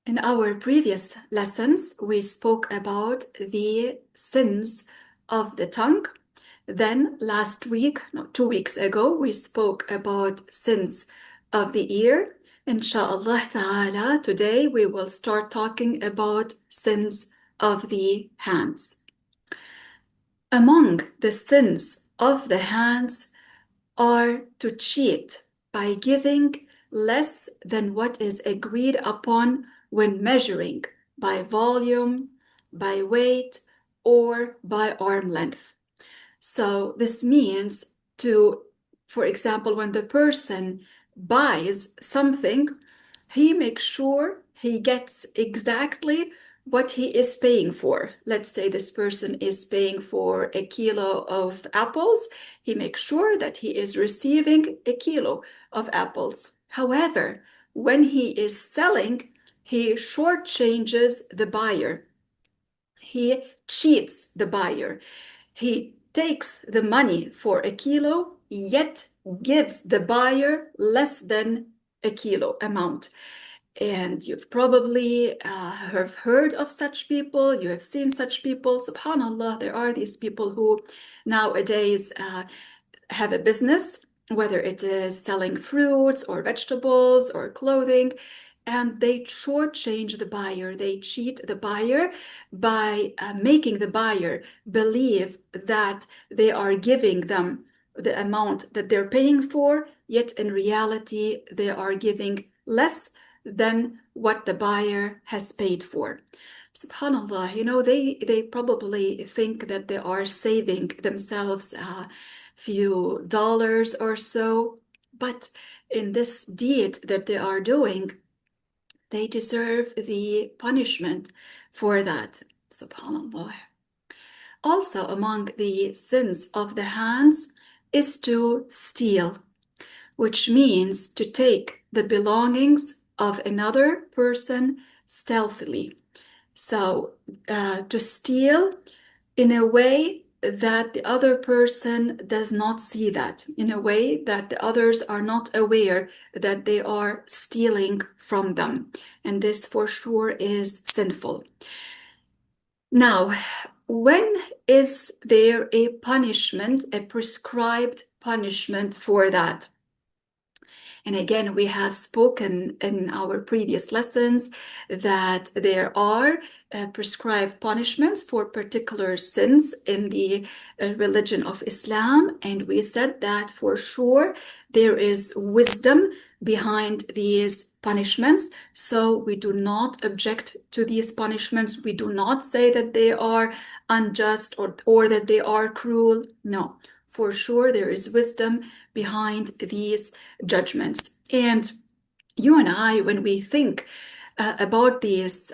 In our previous lessons, we spoke about the sins of the tongue. Then last week, no, 2 weeks ago, we spoke about sins of the ear. Inshallah ta'ala, today we will start talking about sins of the hands. Among the sins of the hands are to cheat by giving less than what is agreed upon when measuring by volume, by weight, or by arm length. So this means for example, when the person buys something, he makes sure he gets exactly what he is paying for. Let's say this person is paying for a kilo of apples. He makes sure that he is receiving a kilo of apples. However, when he is selling, he shortchanges the buyer. He cheats the buyer. He takes the money for a kilo, yet gives the buyer less than a kilo amount. And you've probably have heard of such people. You have seen such people. SubhanAllah, there are these people who nowadays have a business, whether it is selling fruits or vegetables or clothing, and they shortchange the buyer. They cheat the buyer by making the buyer believe that they are giving them the amount that they're paying for, yet in reality, they are giving less than what the buyer has paid for. SubhanAllah, they probably think that they are saving themselves a few dollars or so, but in this deed that they are doing, they deserve the punishment for that. SubhanAllah. Also, among the sins of the hands is to steal, which means to take the belongings of another person stealthily. So, to steal in a way that the other person does not see that, in a way that the others are not aware that they are stealing from them. And this for sure is sinful. Now, when is there a punishment, a prescribed punishment for that? And again, we have spoken in our previous lessons that there are prescribed punishments for particular sins in the religion of Islam. And we said that for sure there is wisdom behind these punishments. So we do not object to these punishments. We do not say that they are unjust or that they are cruel. No. For sure, there is wisdom behind these judgments. And you and I, when we think about these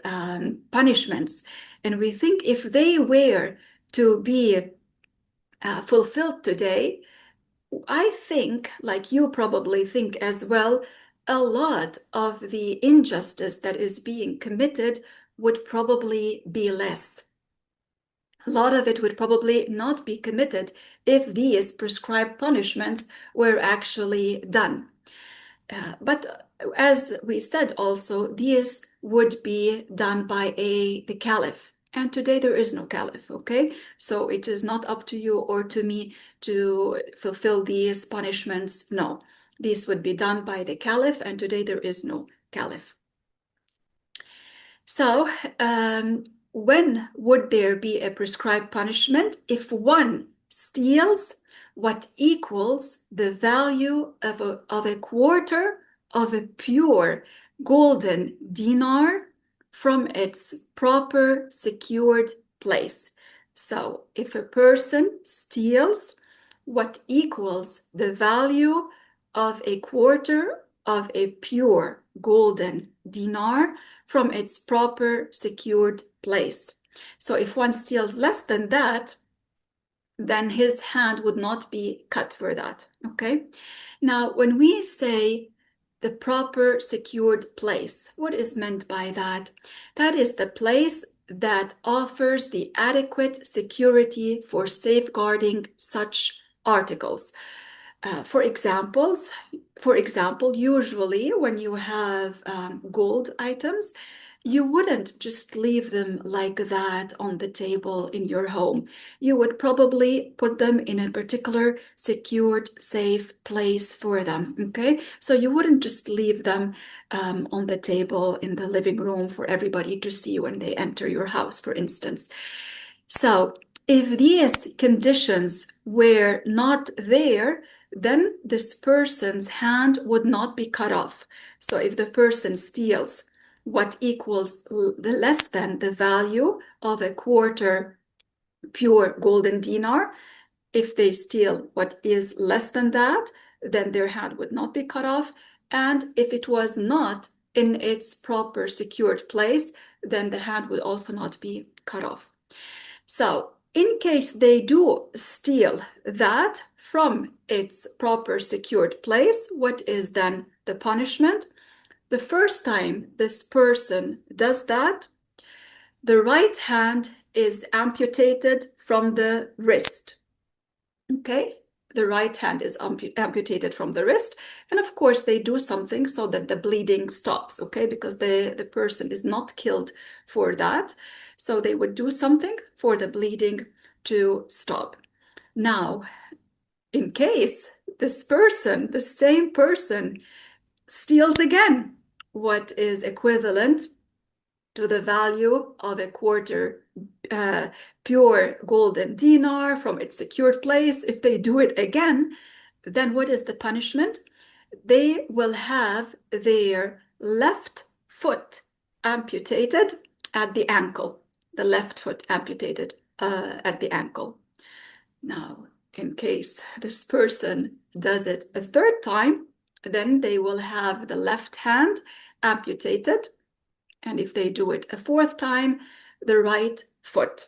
punishments, and we think if they were to be fulfilled today, I think, like you probably think as well, a lot of the injustice that is being committed would probably be less. A lot of it would probably not be committed if these prescribed punishments were actually done. But as we said also, these would be done by the caliph. And today there is no caliph, okay? So it is not up to you or to me to fulfill these punishments. No, these would be done by the caliph, and today there is no caliph. So, when would there be a prescribed punishment? If one steals what equals the value of a quarter of a pure golden dinar from its proper secured place. So if a person steals what equals the value of a quarter of a pure golden dinar from its proper secured place. So if one steals less than that, then his hand would not be cut for that, okay? Now, when we say the proper secured place, what is meant by that? That is the place that offers the adequate security for safeguarding such articles. For example, usually when you have gold items, you wouldn't just leave them like that on the table in your home. You would probably put them in a particular secured, safe place for them, okay? So you wouldn't just leave them on the table in the living room for everybody to see when they enter your house, for instance. So if these conditions were not there, then this person's hand would not be cut off. So if the person steals what equals less than the value of a quarter pure golden dinar, if they steal what is less than that, then their hand would not be cut off. And if it was not in its proper secured place, then the hand would also not be cut off. So in case they do steal that from its proper secured place, what is then the punishment? The first time this person does that, the right hand is amputated from the wrist. Okay, the right hand is amputated from the wrist. And of course, they do something so that the bleeding stops, okay, because the person is not killed for that. So they would do something for the bleeding to stop. Now, in case this person, the same person, steals again what is equivalent to the value of a quarter pure golden dinar from its secured place, if they do it again, then what is the punishment? They will have their left foot amputated at the ankle, the left foot amputated at the ankle. Now, in case this person does it a third time, then they will have the left hand amputated. And if they do it a fourth time, the right foot.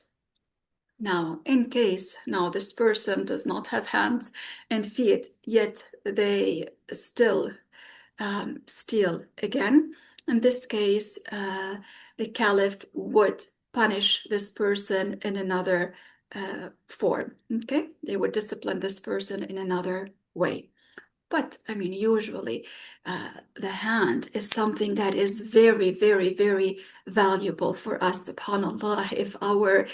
Now, in case now this person does not have hands and feet, yet they still steal again, in this case, the caliph would punish this person in another form, okay? They would discipline this person in another way. But I mean, usually the hand is something that is very, very, very valuable for us. SubhanAllah, if our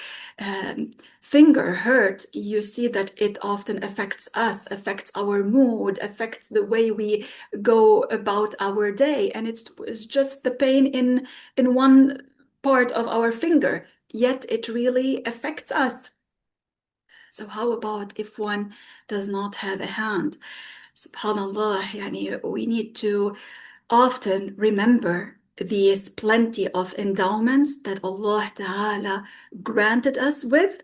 finger hurt, you see that it often affects us, affects our mood, affects the way we go about our day. And it's just the pain in one part of our finger, yet it really affects us. So how about if one does not have a hand? SubhanAllah, yani we need to often remember these plenty of endowments that Allah Ta'ala granted us with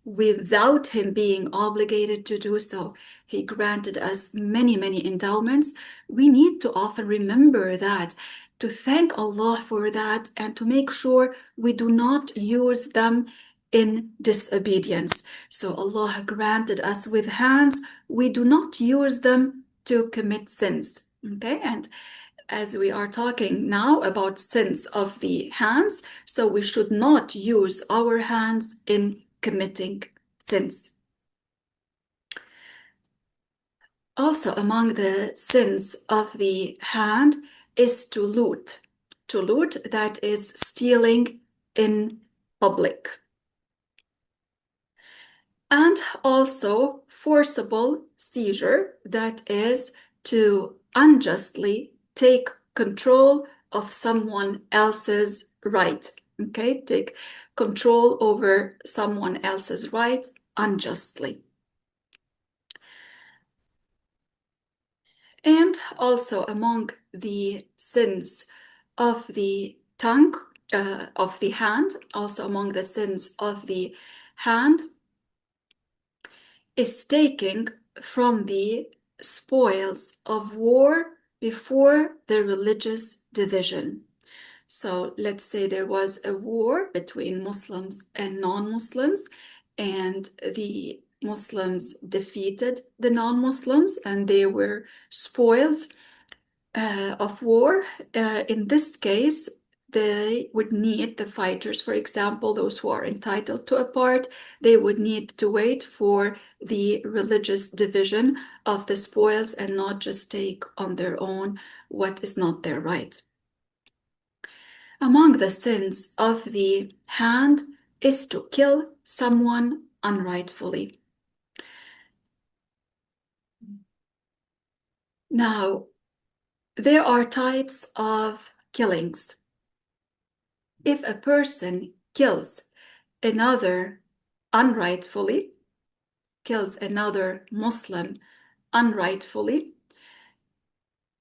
without Him being obligated to do so. He granted us many, many endowments. We need to often remember that, to thank Allah for that, and to make sure we do not use them in disobedience. So Allah granted us with hands. We do not use them to commit sins. Okay, and as we are talking now about sins of the hands, so we should not use our hands in committing sins. Also, among the sins of the hand is to loot. To loot, that is stealing in public. And also forcible seizure, that is to unjustly take control of someone else's right. Okay, take control over someone else's right unjustly. And also among the sins of the tongue, of the hand, also among the sins of the hand, is taking from the spoils of war before the religious division. So let's say there was a war between Muslims and non-Muslims, and the Muslims defeated the non-Muslims, and there were spoils of war. In this case, they would need the fighters, for example, those who are entitled to a part, they would need to wait for the religious division of the spoils and not just take on their own what is not their right. Among the sins of the hand is to kill someone unrightfully. Now, there are types of killings. If a person kills another unrightfully, kills another Muslim unrightfully,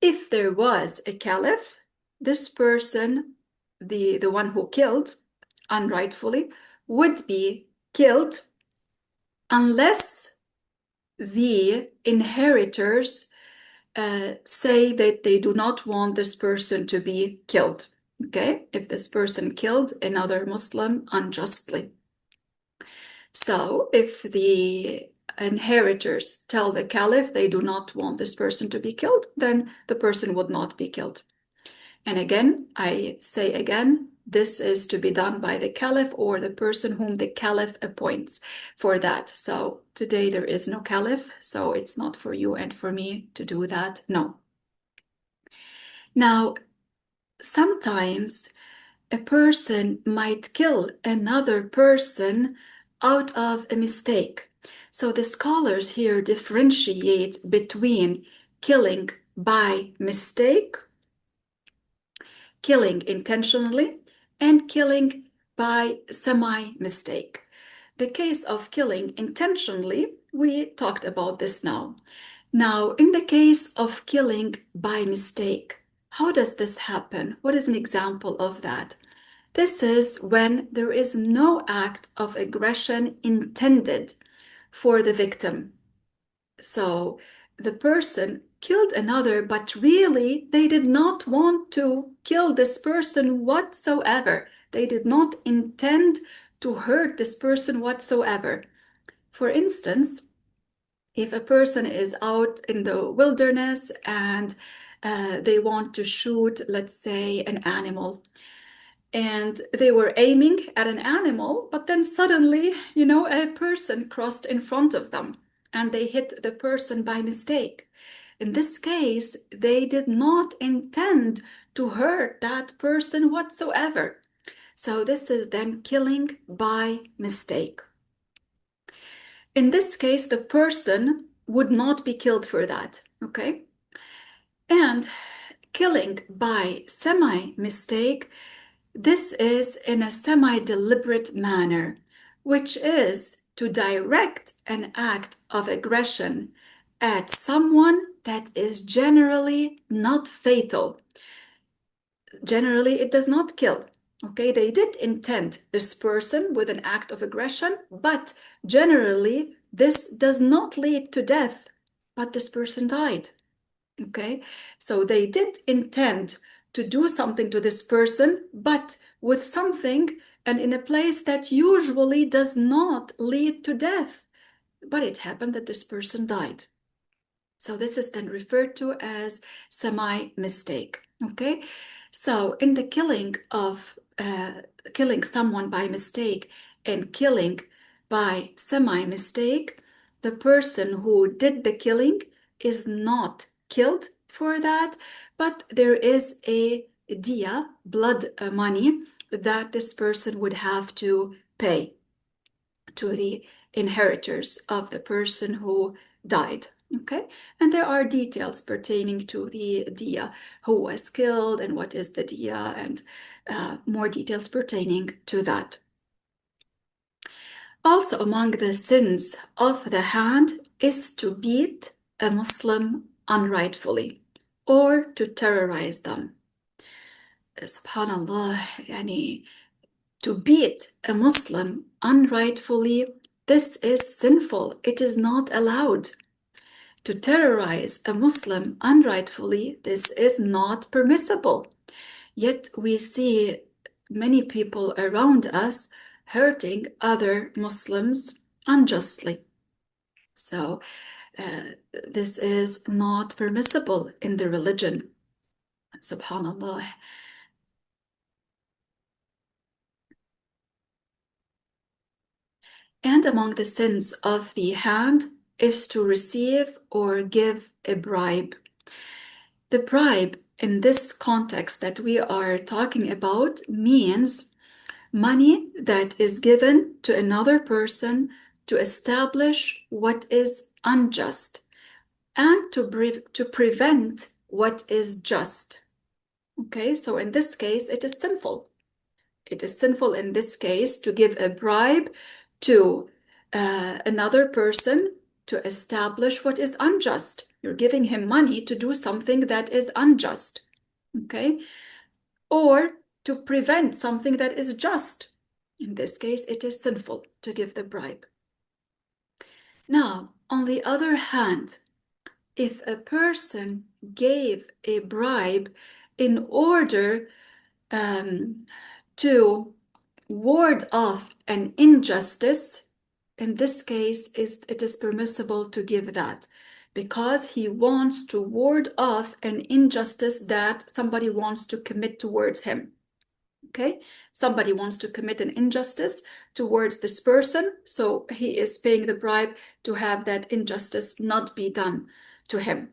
if there was a caliph, this person, the one who killed unrightfully, would be killed unless the inheritors say that they do not want this person to be killed. Okay, if this person killed another Muslim unjustly. So if the inheritors tell the caliph they do not want this person to be killed, then the person would not be killed. And again, I say again, this is to be done by the caliph or the person whom the caliph appoints for that. So today there is no caliph, so it's not for you and for me to do that. No. Now, sometimes a person might kill another person out of a mistake. So the scholars here differentiate between killing by mistake, killing intentionally, and killing by semi-mistake. The case of killing intentionally, we talked about this now. Now, in the case of killing by mistake, how does this happen? What is an example of that? This is when there is no act of aggression intended for the victim. So the person killed another, but really they did not want to kill this person whatsoever. They did not intend to hurt this person whatsoever. For instance, if a person is out in the wilderness and they want to shoot, let's say, an animal, and they were aiming at an animal, but then suddenly, a person crossed in front of them and they hit the person by mistake. In this case, they did not intend to hurt that person whatsoever. So this is then killing by mistake. In this case, the person would not be killed for that, okay? And killing by semi-mistake, this is in a semi-deliberate manner, which is to direct an act of aggression at someone that is generally not fatal. Generally, it does not kill. Okay, they did intend this person with an act of aggression, but generally, this does not lead to death, but this person died. Okay, so they did intend to do something to this person, but with something and in a place that usually does not lead to death. But it happened that this person died. So this is then referred to as semi-mistake. Okay, so in the killing of killing someone by mistake and killing by semi-mistake, the person who did the killing is not killed for that, but there is a diya, blood money, that this person would have to pay to the inheritors of the person who died. Okay, and there are details pertaining to the diya, who was killed and what is the diya, and more details pertaining to that. Also, among the sins of the hand is to beat a Muslim unrightfully or to terrorize them. Subhanallah, yani, to beat a Muslim unrightfully, this is sinful. It is not allowed. To terrorize a Muslim unrightfully, this is not permissible. Yet we see many people around us hurting other Muslims unjustly. So this is not permissible in the religion. Subhanallah. And among the sins of the hand is to receive or give a bribe. The bribe in this context that we are talking about means money that is given to another person to establish what is unjust and to prevent what is just. Okay, so in this case, it is sinful. It is sinful in this case to give a bribe to another person to establish what is unjust. You're giving him money to do something that is unjust, okay? Or to prevent something that is just. In this case, it is sinful to give the bribe. Now, on the other hand, if a person gave a bribe in order to ward off an injustice, in this case, it is permissible to give that because he wants to ward off an injustice that somebody wants to commit towards him. Okay, somebody wants to commit an injustice towards this person, so he is paying the bribe to have that injustice not be done to him.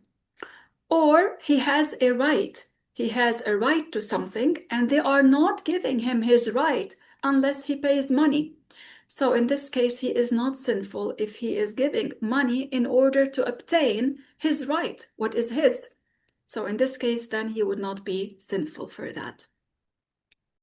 Or he has a right. He has a right to something, and they are not giving him his right unless he pays money. So in this case, he is not sinful if he is giving money in order to obtain his right, what is his. So in this case, then he would not be sinful for that.